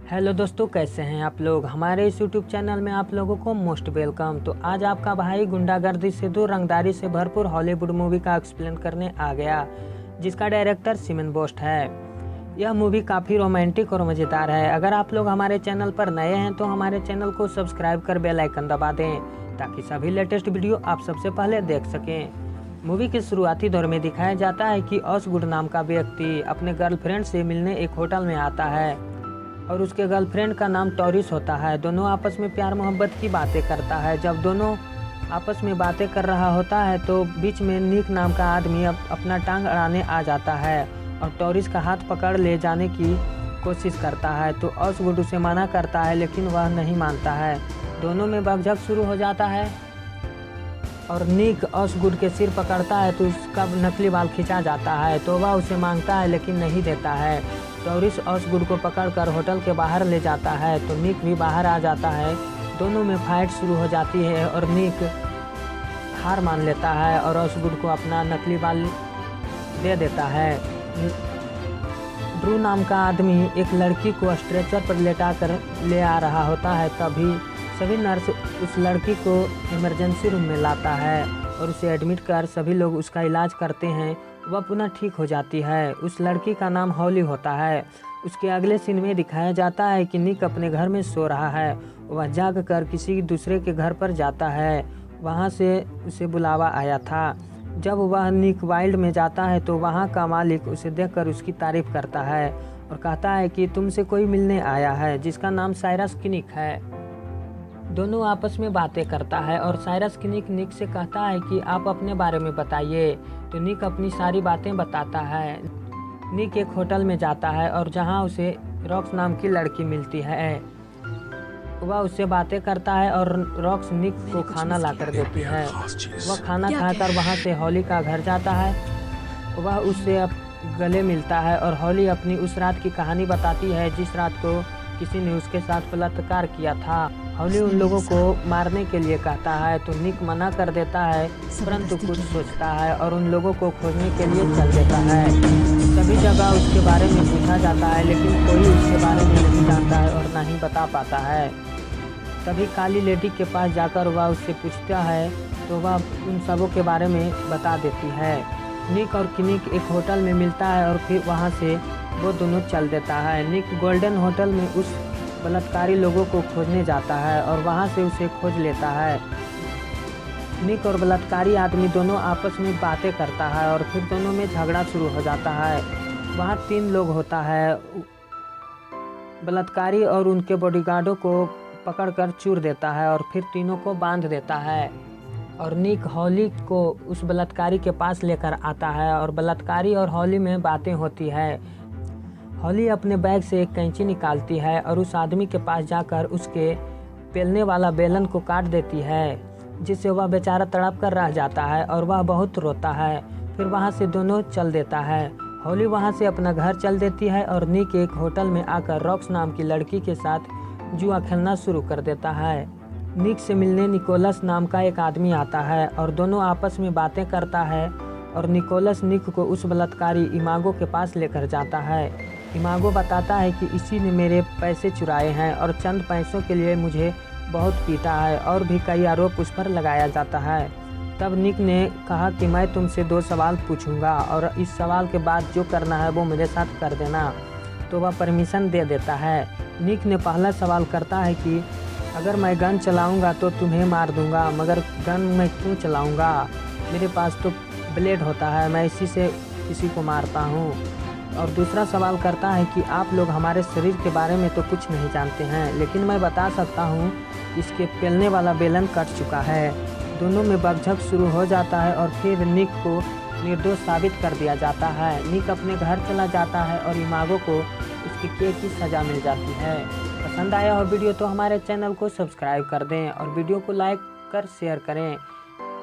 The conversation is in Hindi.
हेलो दोस्तों, कैसे हैं आप लोग। हमारे इस यूट्यूब चैनल में आप लोगों को मोस्ट वेलकम। तो आज आपका भाई गुंडागर्दी से दूर रंगदारी से भरपूर हॉलीवुड मूवी का एक्सप्लेन करने आ गया, जिसका डायरेक्टर सिमन बोस्ट है। यह मूवी काफ़ी रोमांटिक और मज़ेदार है। अगर आप लोग हमारे चैनल पर नए हैं तो हमारे चैनल को सब्सक्राइब कर बेल आइकन दबा दें, ताकि सभी लेटेस्ट वीडियो आप सबसे पहले देख सकें। मूवी के शुरुआती दौर में दिखाया जाता है कि ऑसवुड नाम का व्यक्ति अपने गर्लफ्रेंड से मिलने एक होटल में आता है और उसके गर्लफ्रेंड का नाम टॉरिस होता है। दोनों आपस में प्यार मोहब्बत की बातें करता है। जब दोनों आपस में बातें कर रहा होता है तो बीच में निक नाम का आदमी अपना टांग अड़ाने आ जाता है और टॉरिस का हाथ पकड़ ले जाने की कोशिश करता है। तो ऑसवुड उसे मना करता है, लेकिन वह नहीं मानता है। दोनों में बकझक शुरू हो जाता है और निक ऑसवुड के सिर पकड़ता है तो उसका नकली बाल खींचा जाता है। तो वह उसे मांगता है, लेकिन नहीं देता है। टॉरिस ऑसवुड को पकड़कर होटल के बाहर ले जाता है तो निक भी बाहर आ जाता है। दोनों में फाइट शुरू हो जाती है और निक हार मान लेता है और ऑसवुड को अपना नकली बाल दे देता है। ड्रू नाम का आदमी एक लड़की को स्ट्रेचर पर लेटाकर ले आ रहा होता है। तभी सभी नर्स उस लड़की को इमरजेंसी रूम में लाता है और उसे एडमिट कर सभी लोग उसका इलाज करते हैं। वह पुनः ठीक हो जाती है। उस लड़की का नाम हॉली होता है। उसके अगले सीन में दिखाया जाता है कि निक अपने घर में सो रहा है। वह जाग कर किसी दूसरे के घर पर जाता है। वहाँ से उसे बुलावा आया था। जब वह निक वाइल्ड में जाता है तो वहाँ का मालिक उसे देखकर उसकी तारीफ करता है और कहता है कि तुमसे कोई मिलने आया है, जिसका नाम साइरस किनिक है। दोनों आपस में बातें करता है और साइरस किनिक निक से कहता है कि आप अपने बारे में बताइए। तो निक अपनी सारी बातें बताता है। निक एक होटल में जाता है और जहां उसे रॉक्स नाम की लड़की मिलती है। वह उससे बातें करता है और रॉक्स निक को खाना लाकर देती है। वह खाना खाकर वहां से हॉली का घर जाता है। वह उससे गले मिलता है और हॉली अपनी उस रात की कहानी बताती है जिस रात को किसी ने उसके साथ बलात्कार किया था। हॉली उन लोगों को मारने के लिए कहता है तो निक मना कर देता है, परंतु कुछ सोचता है और उन लोगों को खोजने के लिए चल देता है। सभी जगह उसके बारे में पूछा जाता है, लेकिन कोई उसके बारे में नहीं जानता है और ना ही बता पाता है। तभी काली लेडी के पास जाकर वह उससे पूछता है तो वह उन सबों के बारे में बता देती है। निक और किनिक एक होटल में मिलता है और फिर वहाँ से वो दोनों चल देता है। निक गोल्डन होटल में उस बलात्कारी लोगों को खोजने जाता है और वहां से उसे खोज लेता है। निक और बलात्कारी आदमी दोनों आपस में बातें करता है और फिर दोनों में झगड़ा शुरू हो जाता है। वहां 3 लोग होता है। बलात्कारी और उनके बॉडीगार्डों को पकड़कर चूर देता है और फिर तीनों को बांध देता है और निक हॉली को उस बलात्कारी के पास लेकर आता है और बलात्कारी और हॉली में बातें होती है। हॉली अपने बैग से एक कैंची निकालती है और उस आदमी के पास जाकर उसके पेलने वाला बेलन को काट देती है, जिससे वह बेचारा तड़प कर रह जाता है और वह बहुत रोता है। फिर वहां से दोनों चल देता है। हॉली वहां से अपना घर चल देती है और निक एक होटल में आकर रॉक्स नाम की लड़की के साथ जुआ खेलना शुरू कर देता है। निक से मिलने निकोलस नाम का एक आदमी आता है और दोनों आपस में बातें करता है और निकोलस निक को उस बलात्कारी इमागो के पास लेकर जाता है। इमागो बताता है कि इसी ने मेरे पैसे चुराए हैं और चंद पैसों के लिए मुझे बहुत पीटा है और भी कई आरोप उस पर लगाया जाता है। तब निक ने कहा कि मैं तुमसे 2 सवाल पूछूंगा और इस सवाल के बाद जो करना है वो मेरे साथ कर देना। तो वह परमिशन दे देता है। निक ने पहला सवाल करता है कि अगर मैं गन चलाऊंगा तो तुम्हें मार दूंगा, मगर गन मैं क्यों चलाऊंगा? मेरे पास तो ब्लेड होता है, मैं इसी से किसी को मारता हूँ। और दूसरा सवाल करता है कि आप लोग हमारे शरीर के बारे में तो कुछ नहीं जानते हैं, लेकिन मैं बता सकता हूँ इसके पेलने वाला बेलन कट चुका है। दोनों में बकझक शुरू हो जाता है और फिर निक को निर्दोष साबित कर दिया जाता है। निक अपने घर चला जाता है और इमागो को उसके केस की सज़ा मिल जाती है। पसंद आया हो वीडियो तो हमारे चैनल को सब्सक्राइब कर दें और वीडियो को लाइक कर शेयर करें।